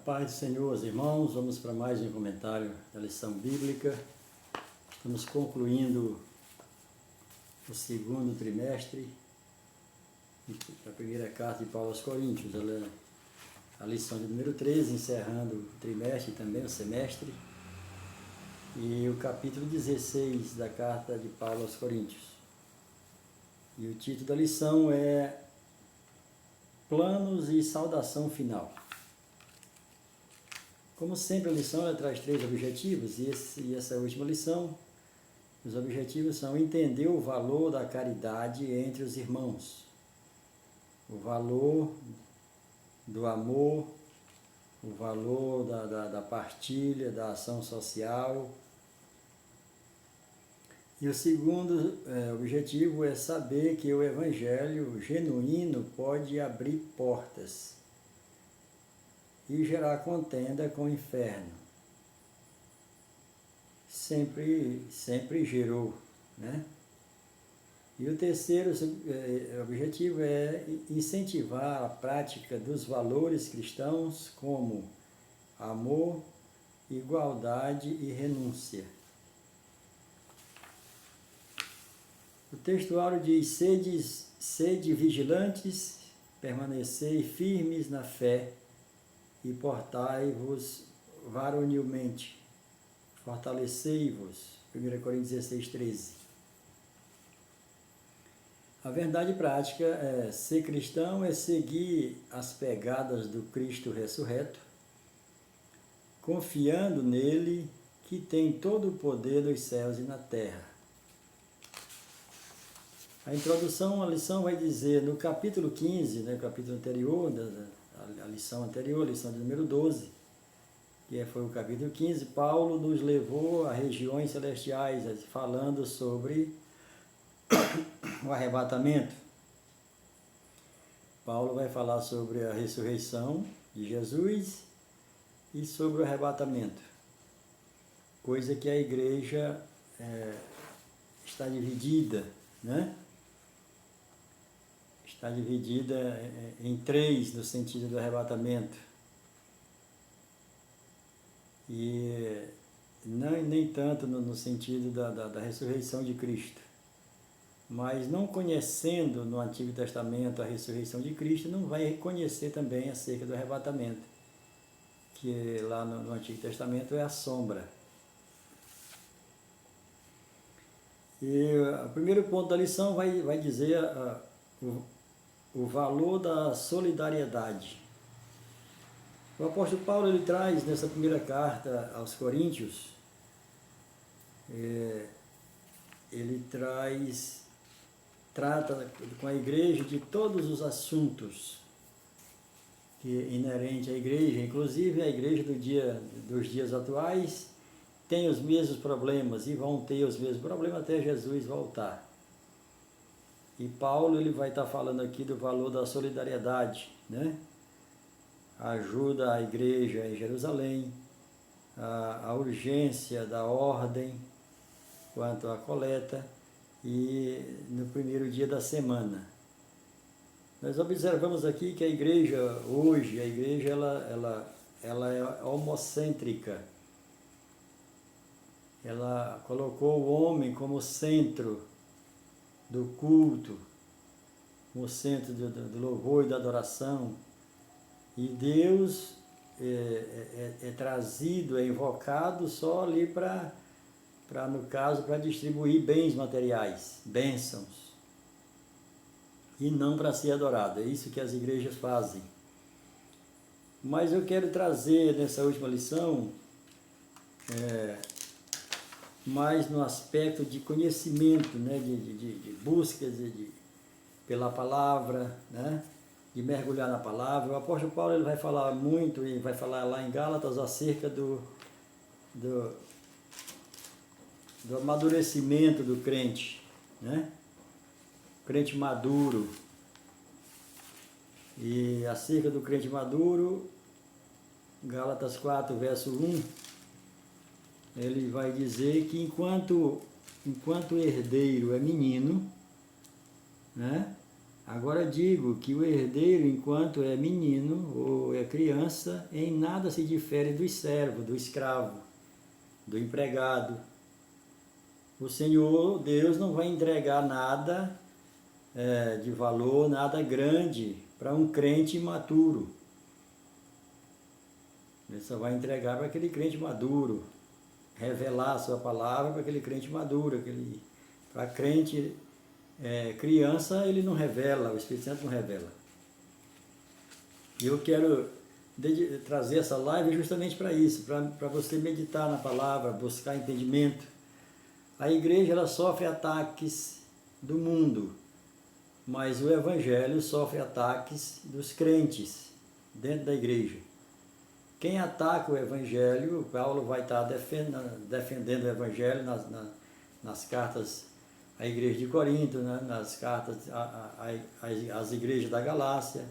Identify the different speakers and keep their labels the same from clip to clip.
Speaker 1: Paz do Senhor, irmãos, vamos para mais um comentário da lição bíblica. Estamos concluindo o segundo trimestre da primeira carta de Paulo aos Coríntios. Ela é a lição de número 13, encerrando o trimestre e também o semestre. E o capítulo 16 da carta de Paulo aos Coríntios. E o título da lição é Planos e Saudação Final. Como sempre, a lição ela traz 3 objetivos, e essa última lição, os objetivos são entender o valor da caridade entre os irmãos, o valor do amor, o valor da partilha, da ação social. E o segundo objetivo é saber que o Evangelho genuíno pode abrir portas e gerar contenda com o inferno. Sempre gerou, né? E o terceiro objetivo é incentivar a prática dos valores cristãos como amor, igualdade e renúncia. O textuário diz: sede vigilantes, permanecei firmes na fé, e portai-vos varonilmente, fortalecei-vos. 1 Coríntios 16, 13. A verdade prática é ser cristão, é seguir as pegadas do Cristo ressurreto, confiando nele que tem todo o poder dos céus e na terra. A introdução à lição vai dizer, no capítulo 15, né, capítulo anterior, a lição anterior, a lição de número 12, que foi o capítulo 15, Paulo nos levou a regiões celestiais, falando sobre o arrebatamento. Paulo vai falar sobre a ressurreição de Jesus e sobre o arrebatamento, coisa que a igreja está dividida, né? Está dividida em 3 no sentido do arrebatamento. E nem tanto no sentido da ressurreição de Cristo. Mas não conhecendo no Antigo Testamento a ressurreição de Cristo, não vai reconhecer também acerca do arrebatamento, que lá no Antigo Testamento é a sombra. E o primeiro ponto da lição vai dizer o valor da solidariedade. O apóstolo Paulo ele traz nessa primeira carta aos Coríntios, ele trata com a igreja de todos os assuntos que inerente à igreja, inclusive a igreja dos dias atuais tem os mesmos problemas e vão ter os mesmos problemas até Jesus voltar. E Paulo ele vai estar falando aqui do valor da solidariedade, né? Ajuda a igreja em Jerusalém, a urgência da ordem quanto à coleta e no primeiro dia da semana. Nós observamos aqui que a igreja hoje, ela é homocêntrica. Ela colocou o homem como centro do culto, como centro do louvor e da adoração. E Deus é trazido, é invocado só ali no caso, para distribuir bens materiais, bênçãos, e não para ser adorado. É isso que as igrejas fazem. Mas eu quero trazer nessa última lição mais no aspecto de conhecimento, né, de busca pela palavra, né, de mergulhar na palavra. O apóstolo Paulo ele vai falar muito, e vai falar lá em Gálatas acerca do amadurecimento do crente, né? Crente maduro. E acerca do crente maduro, Gálatas 4, verso 1, ele vai dizer que enquanto herdeiro é menino, né? Agora digo que o herdeiro, enquanto é menino ou é criança, em nada se difere do servo, do escravo, do empregado. O Senhor, Deus, não vai entregar nada de valor, nada grande para um crente imaturo. Ele só vai entregar para aquele crente maduro, revelar a sua palavra para aquele crente maduro, para crente criança ele não revela, o Espírito Santo não revela. E eu quero trazer essa live justamente para isso, para você meditar na palavra, buscar entendimento. A igreja ela sofre ataques do mundo, mas o evangelho sofre ataques dos crentes dentro da igreja. Quem ataca o evangelho, Paulo vai estar defendendo o evangelho nas cartas à igreja de Corinto, né? Nas cartas às igrejas da Galácia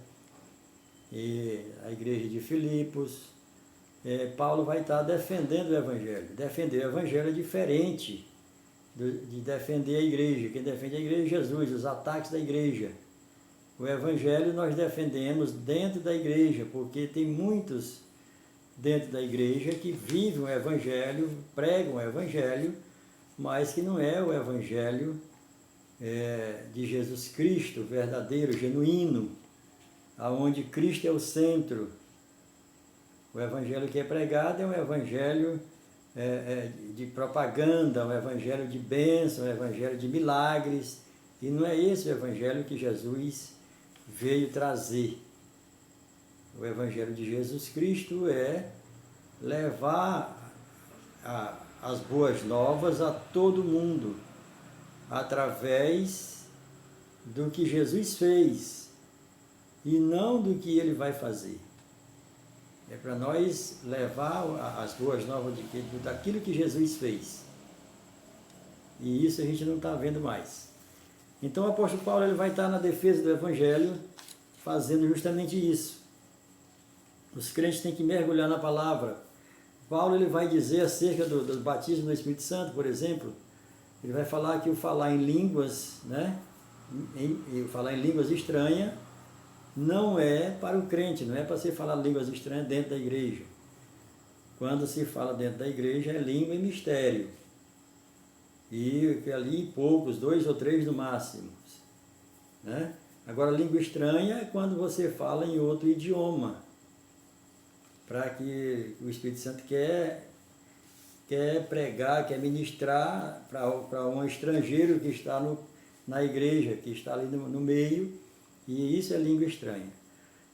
Speaker 1: e a igreja de Filipos. Paulo vai estar defendendo o evangelho. Defender o evangelho é diferente de defender a igreja. Quem defende a igreja é Jesus, os ataques da igreja. O evangelho nós defendemos dentro da igreja, porque tem muitos dentro da igreja que vivem o evangelho, pregam o evangelho, mas que não é o evangelho de Jesus Cristo, verdadeiro, genuíno, aonde Cristo é o centro. O evangelho que é pregado é um evangelho de propaganda, um evangelho de bênção, um evangelho de milagres, e não é esse o evangelho que Jesus veio trazer. O evangelho de Jesus Cristo é levar as boas novas a todo mundo, através do que Jesus fez, e não do que ele vai fazer. É para nós levar as boas novas daquilo que Jesus fez. E isso a gente não está vendo mais. Então o apóstolo Paulo ele vai estar na defesa do evangelho, fazendo justamente isso. Os crentes têm que mergulhar na palavra. Paulo ele vai dizer acerca do batismo do Espírito Santo, por exemplo. Ele vai falar que o falar em línguas, né? Falar em línguas estranhas, não é para o crente, não é para se falar línguas estranhas dentro da igreja. Quando se fala dentro da igreja é língua e mistério. E ali poucos, 2 ou 3 no máximo. Né? Agora, língua estranha é quando você fala em outro idioma, para que o Espírito Santo quer pregar, quer ministrar para um estrangeiro que está na igreja, que está ali no meio, e isso é língua estranha.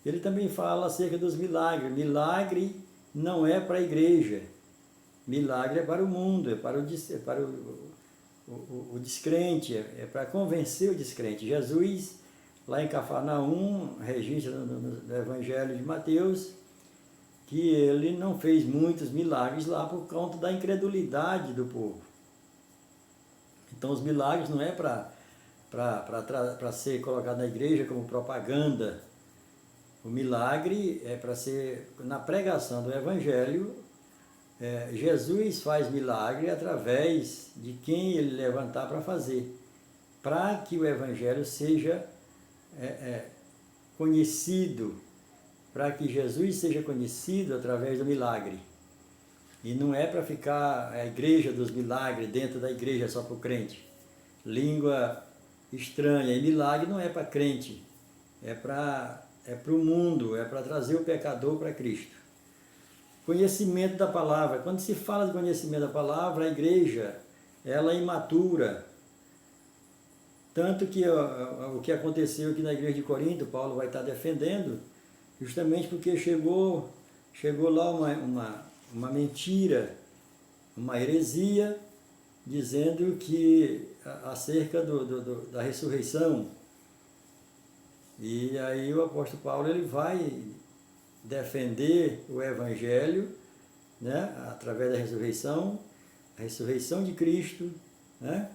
Speaker 1: Ele também fala acerca dos milagres. Milagre não é para a igreja, milagre é para o mundo, é para o descrente, é para convencer o descrente. Jesus, lá em Cafarnaum, registra no Evangelho de Mateus, que ele não fez muitos milagres lá por conta da incredulidade do povo. Então os milagres não é para ser colocado na igreja como propaganda. O milagre é para ser na pregação do Evangelho. Jesus faz milagre através de quem ele levantar para fazer, para que o Evangelho seja conhecido, para que Jesus seja conhecido através do milagre. E não é para ficar a igreja dos milagres dentro da igreja só para o crente. Língua estranha e milagre não é para crente, é para o mundo, é para trazer o pecador para Cristo. Conhecimento da palavra. Quando se fala de conhecimento da palavra, a igreja ela é imatura. Tanto que o que aconteceu aqui na igreja de Corinto, Paulo vai estar defendendo, justamente porque chegou lá uma mentira, uma heresia, dizendo que acerca da ressurreição. E aí o apóstolo Paulo ele vai defender o Evangelho, né, através da ressurreição, a ressurreição de Cristo, né,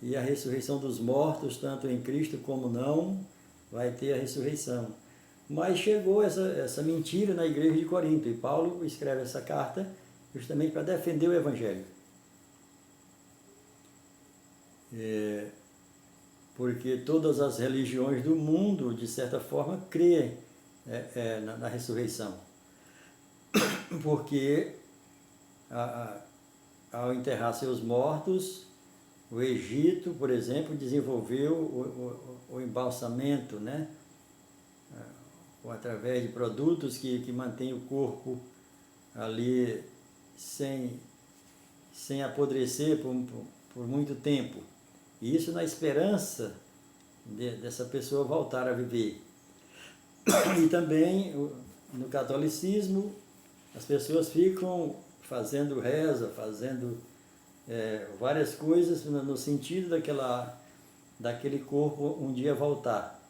Speaker 1: e a ressurreição dos mortos, tanto em Cristo como não, vai ter a ressurreição. Mas chegou essa mentira na igreja de Corinto, e Paulo escreve essa carta justamente para defender o Evangelho. porque todas as religiões do mundo, de certa forma, crêem na ressurreição. Porque ao enterrar seus mortos, o Egito, por exemplo, desenvolveu o embalsamento, né? Ou através de produtos que mantêm o corpo ali sem apodrecer por muito tempo. E isso na esperança dessa pessoa voltar a viver. E também no catolicismo as pessoas ficam fazendo reza, fazendo várias coisas no sentido daquele corpo um dia voltar.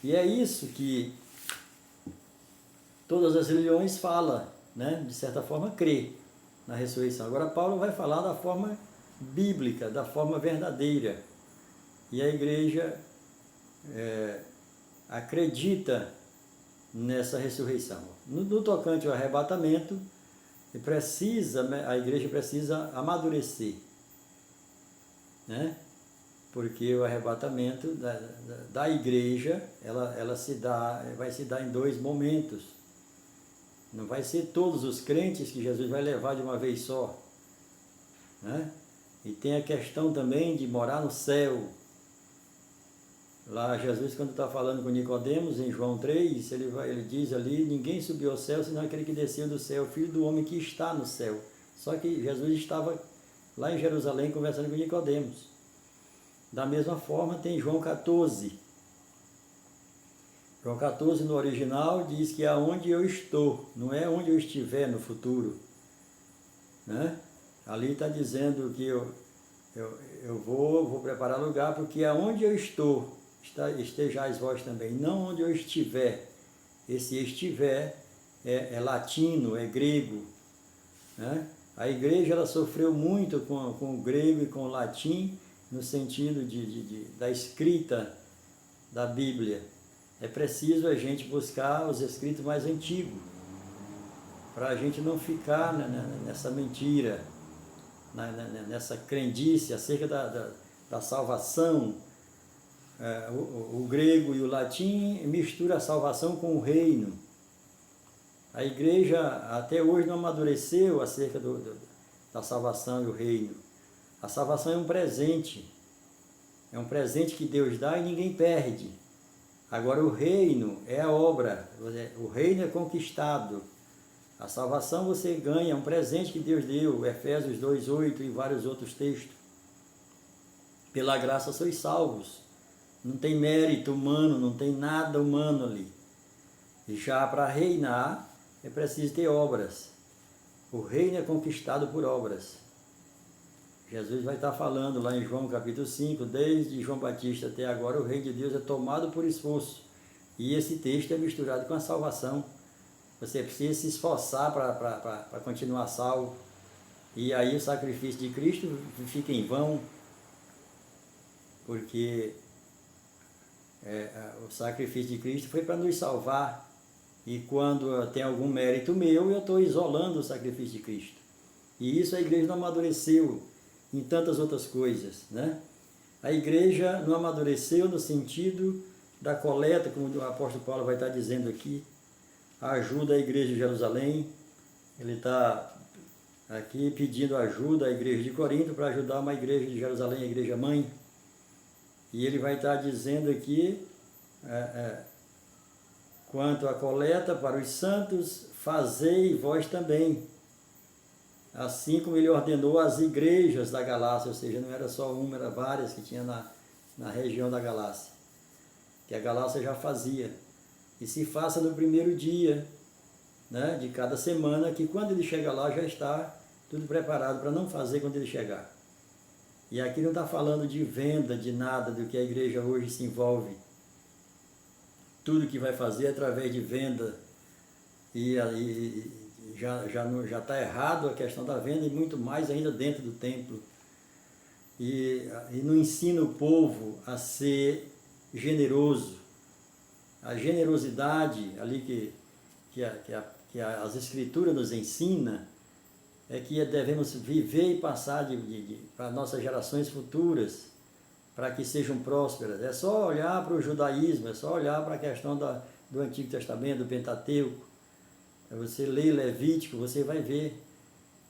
Speaker 1: E é isso que todas as religiões falam, né? De certa forma, crê na ressurreição. Agora Paulo vai falar da forma bíblica, da forma verdadeira. E a igreja acredita nessa ressurreição. No tocante ao arrebatamento, a igreja precisa amadurecer, né? Porque o arrebatamento da igreja, vai se dar em 2 momentos. Não vai ser todos os crentes que Jesus vai levar de uma vez só, né? E tem a questão também de morar no céu. Lá Jesus, quando está falando com Nicodemos, em João 3, ele diz ali, ninguém subiu ao céu, senão aquele que desceu do céu, o Filho do homem que está no céu. Só que Jesus estava lá em Jerusalém conversando com Nicodemos. Da mesma forma tem João 14. João 14 no original diz que é onde eu estou, não é onde eu estiver no futuro, né? Ali está dizendo que eu vou preparar lugar, porque aonde eu estou, estejais vós também, não onde eu estiver. Esse estiver é latino, é grego, né? A igreja ela sofreu muito com o grego e com o latim, no sentido da escrita da Bíblia. É preciso a gente buscar os escritos mais antigos, para a gente não ficar nessa mentira, nessa crendice acerca da salvação. O grego e o latim mistura a salvação com o reino. A igreja até hoje não amadureceu acerca da salvação e o reino. A salvação é um presente que Deus dá e ninguém perde. Agora o reino é a obra, o reino é conquistado. A salvação você ganha, é um presente que Deus deu, Efésios 2:8 e vários outros textos. Pela graça sois salvos. Não tem mérito humano, não tem nada humano ali. E já para reinar é preciso ter obras. O reino é conquistado por obras. Jesus vai estar falando lá em João capítulo 5, desde João Batista até agora, o reino de Deus é tomado por esforço. E esse texto é misturado com a salvação. Você precisa se esforçar para continuar salvo. E aí o sacrifício de Cristo fica em vão, porque o sacrifício de Cristo foi para nos salvar. E quando tem algum mérito meu, eu estou isolando o sacrifício de Cristo. E isso a igreja não amadureceu em tantas outras coisas, né? A igreja não amadureceu no sentido da coleta, como o apóstolo Paulo vai estar dizendo aqui, ajuda a igreja de Jerusalém. Ele está aqui pedindo ajuda à igreja de Corinto para ajudar uma igreja de Jerusalém, a igreja mãe. E ele vai estar dizendo aqui, quanto à coleta para os santos, fazei vós também, assim como ele ordenou às igrejas da Galácia, ou seja, não era só uma, era várias que tinha na região da Galácia, que a Galácia já fazia. E se faça no primeiro dia, né, de cada semana, que quando ele chega lá já está tudo preparado para não fazer quando ele chegar. E aqui não está falando de venda, de nada do que a igreja hoje se envolve. Tudo que vai fazer é através de venda. E já está errado a questão da venda, e muito mais ainda dentro do templo. E não ensina o povo a ser generoso. A generosidade ali que as Escrituras nos ensinam é que devemos viver e passar para nossas gerações futuras para que sejam prósperas. É só olhar para o judaísmo, é só olhar para a questão do Antigo Testamento, do Pentateuco. Você lê Levítico, você vai ver.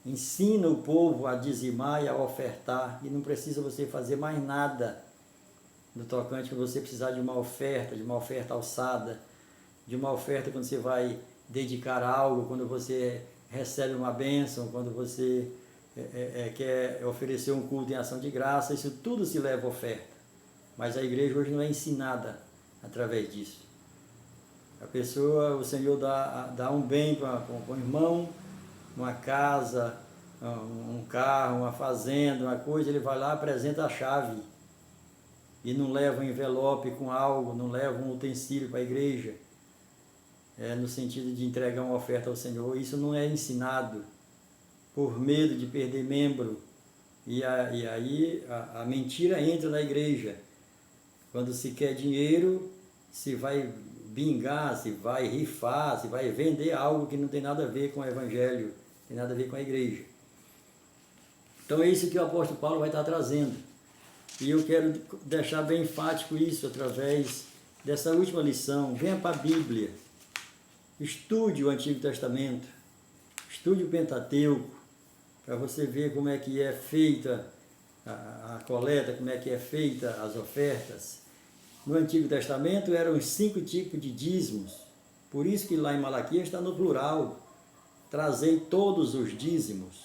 Speaker 1: Ensina o povo a dizimar e a ofertar, e não precisa você fazer mais nada no tocante que você precisar de uma oferta alçada, de uma oferta quando você vai dedicar algo, quando você recebe uma bênção, quando você quer oferecer um culto em ação de graça, isso tudo se leva a oferta. Mas a igreja hoje não é ensinada através disso. A pessoa, o Senhor dá um bem para o irmão, uma casa, um carro, uma fazenda, uma coisa, ele vai lá, apresenta a chave e não leva um envelope com algo, não leva um utensílio para a igreja, no sentido de entregar uma oferta ao Senhor. Isso não é ensinado, por medo de perder membro, e aí a mentira entra na igreja. Quando se quer dinheiro, se vai bingar, se vai rifar, se vai vender algo que não tem nada a ver com o Evangelho, tem nada a ver com a igreja. Então é isso que o apóstolo Paulo vai estar trazendo. E eu quero deixar bem enfático isso através dessa última lição. Venha para a Bíblia, estude o Antigo Testamento, estude o Pentateuco, para você ver como é que é feita a coleta, como é que é feita as ofertas. No Antigo Testamento eram os 5 tipos de dízimos, por isso que lá em Malaquias está no plural, trazei todos os dízimos,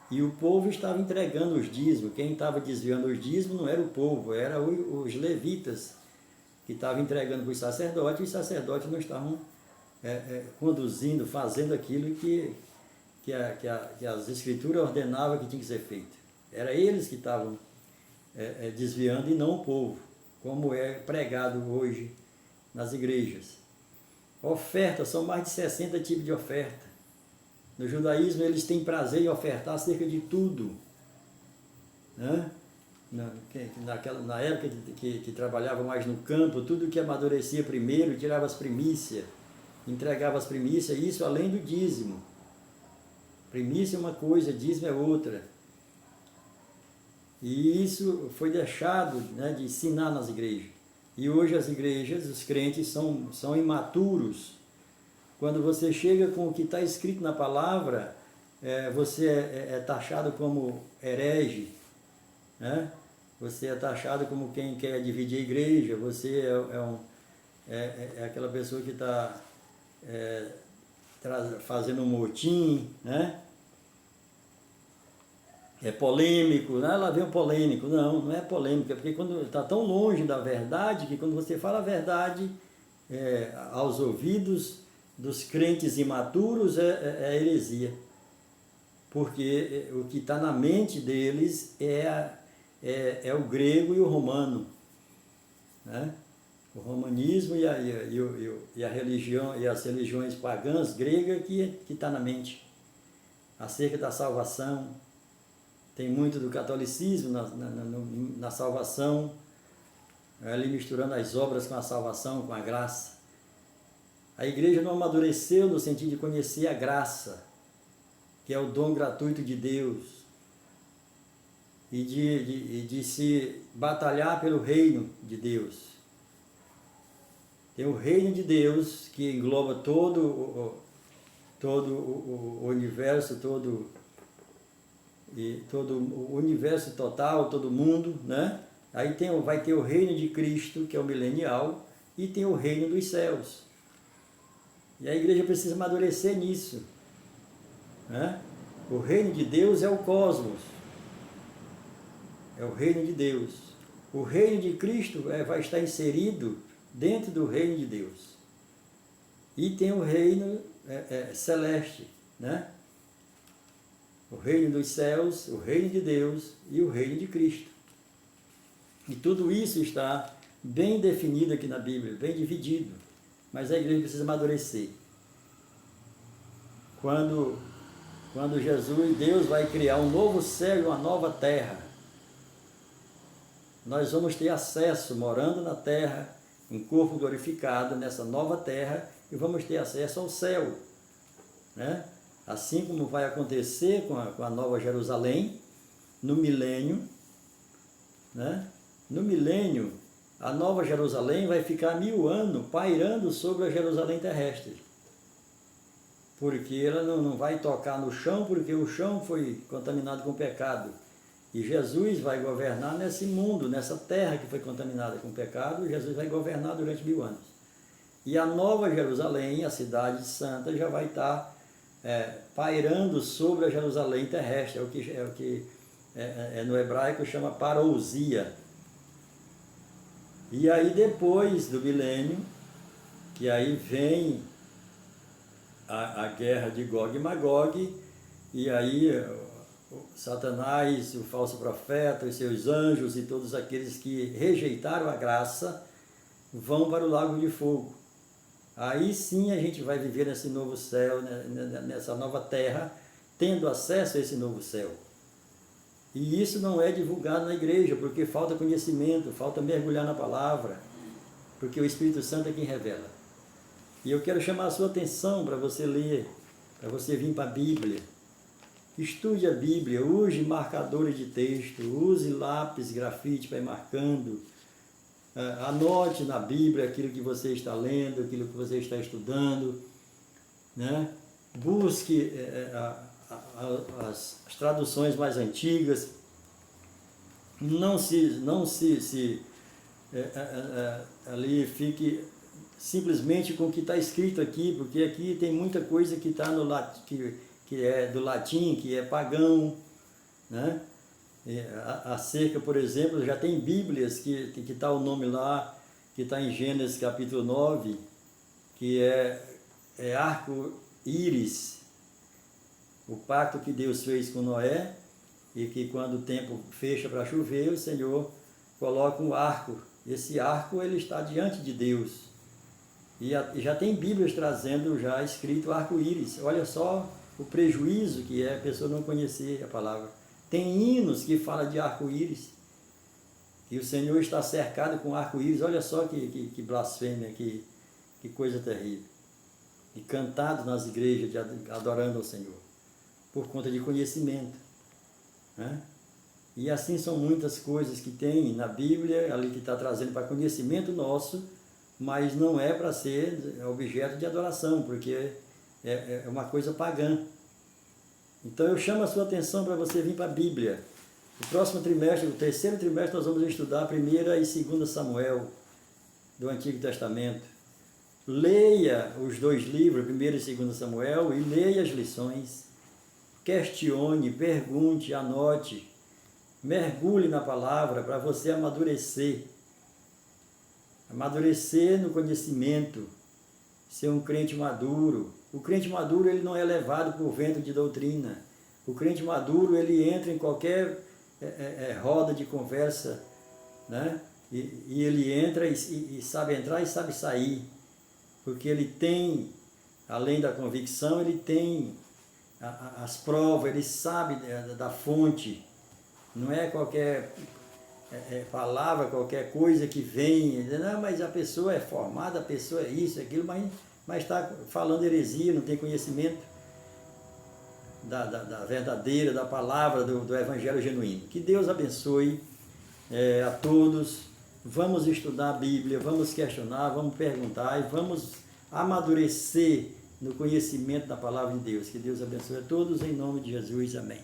Speaker 1: e o povo estava entregando os dízimos. Quem estava desviando os dízimos não era o povo, eram os levitas, que estavam entregando para os sacerdotes, e os sacerdotes não estavam conduzindo, fazendo aquilo que as escrituras ordenavam que tinha que ser feito. Era eles que estavam desviando e não o povo, como é pregado hoje nas igrejas. Ofertas, são mais de 60 tipos de oferta. No judaísmo eles têm prazer em ofertar acerca de tudo, né? Na época que trabalhava mais no campo, tudo que amadurecia primeiro, tirava as primícias, entregava as primícias, isso além do dízimo. Primícia é uma coisa, dízimo é outra. E isso foi deixado, né, de ensinar nas igrejas. E hoje as igrejas, os crentes são imaturos. Quando você chega com o que está escrito na palavra, você é taxado como herege, né? Você é taxado como quem quer dividir a igreja, você é aquela pessoa que está fazendo um motim, né? É polêmico, né? Lá vem o polêmico. Não é polêmico, é porque quando está tão longe da verdade, que quando você fala a verdade aos ouvidos dos crentes imaturos é heresia. Porque o que está na mente deles é o grego e o romano, né? O romanismo e a religião, e as religiões pagãs gregas que está na mente, acerca da salvação. Tem muito do catolicismo na salvação, ali misturando as obras com a salvação, com a graça. A igreja não amadureceu no sentido de conhecer a graça, que é o dom gratuito de Deus, e de se batalhar pelo reino de Deus. Tem o reino de Deus, que engloba todo o universo, todo o universo total, todo mundo, né? Aí vai ter o reino de Cristo, que é o milenial, e tem o reino dos céus. E a igreja precisa amadurecer nisso, né? O reino de Deus é o cosmos, é o reino de Deus. O reino de Cristo vai estar inserido dentro do reino de Deus. E tem o reino celeste, né? O reino dos céus, o reino de Deus e o reino de Cristo. E tudo isso está bem definido aqui na Bíblia, bem dividido. Mas a igreja precisa amadurecer. Quando Jesus, Deus vai criar um novo céu e uma nova terra, nós vamos ter acesso, morando na terra, em corpo glorificado, nessa nova terra, e vamos ter acesso ao céu, né? Assim como vai acontecer com a Nova Jerusalém, no milênio, né? no milênio, a Nova Jerusalém vai ficar 1000 anos pairando sobre a Jerusalém terrestre. Porque ela não vai tocar no chão, porque o chão foi contaminado com pecado. E Jesus vai governar nesse mundo, nessa terra que foi contaminada com pecado, Jesus vai governar durante 1000 anos. E a Nova Jerusalém, a cidade santa, já vai estar pairando sobre a Jerusalém terrestre, é o que no hebraico chama parousia. E aí depois do milênio, que aí vem a guerra de Gog e Magog, e aí Satanás, o falso profeta, os seus anjos e todos aqueles que rejeitaram a graça vão para o lago de fogo. Aí sim a gente vai viver nesse novo céu, nessa nova terra, tendo acesso a esse novo céu. E isso não é divulgado na igreja, porque falta conhecimento, falta mergulhar na palavra, porque o Espírito Santo é quem revela. E eu quero chamar a sua atenção para você ler, para você vir para a Bíblia. Estude a Bíblia, use marcadores de texto, use lápis, grafite para ir marcando. Anote na Bíblia aquilo que você está lendo, aquilo que você está estudando, né? Busque as traduções mais antigas. Não se ali fique simplesmente com o que está escrito aqui, porque aqui tem muita coisa que está no que é do latim, que é pagão, né? Acerca, por exemplo, já tem Bíblias que está o nome lá, que está em Gênesis capítulo 9, que é arco-íris, o pacto que Deus fez com Noé, e que quando o tempo fecha para chover, o Senhor coloca um arco. Esse arco ele está diante de Deus. E já tem Bíblias trazendo já escrito arco-íris. Olha só o prejuízo que é a pessoa não conhecer a palavra. Tem hinos que falam de arco-íris, que o Senhor está cercado com arco-íris. Olha só que blasfêmia, que coisa terrível. E cantado nas igrejas, adorando ao Senhor, por conta de conhecimento, né? E assim são muitas coisas que tem na Bíblia, ali que está trazendo para conhecimento nosso, mas não é para ser objeto de adoração, porque é uma coisa pagã. Então eu chamo a sua atenção para você vir para a Bíblia. No próximo trimestre, o terceiro trimestre, nós vamos estudar 1 e 2 Samuel do Antigo Testamento. Leia os 2 livros, 1 e 2 Samuel, e leia as lições. Questione, pergunte, anote. Mergulhe na palavra para você amadurecer. Amadurecer no conhecimento. Ser um crente maduro. O crente maduro ele não é levado por vento de doutrina. O crente maduro ele entra em qualquer roda de conversa, né? E ele entra e sabe entrar e sabe sair. Porque ele tem, além da convicção, ele tem as provas, ele sabe da fonte. Não é qualquer palavra, qualquer coisa que vem, não, mas a pessoa é formada, a pessoa é isso, aquilo, mas está falando heresia, não tem conhecimento da verdadeira, da palavra, do evangelho genuíno. Que Deus abençoe a todos. Vamos estudar a Bíblia, vamos questionar, vamos perguntar e vamos amadurecer no conhecimento da palavra de Deus. Que Deus abençoe a todos, em nome de Jesus. Amém.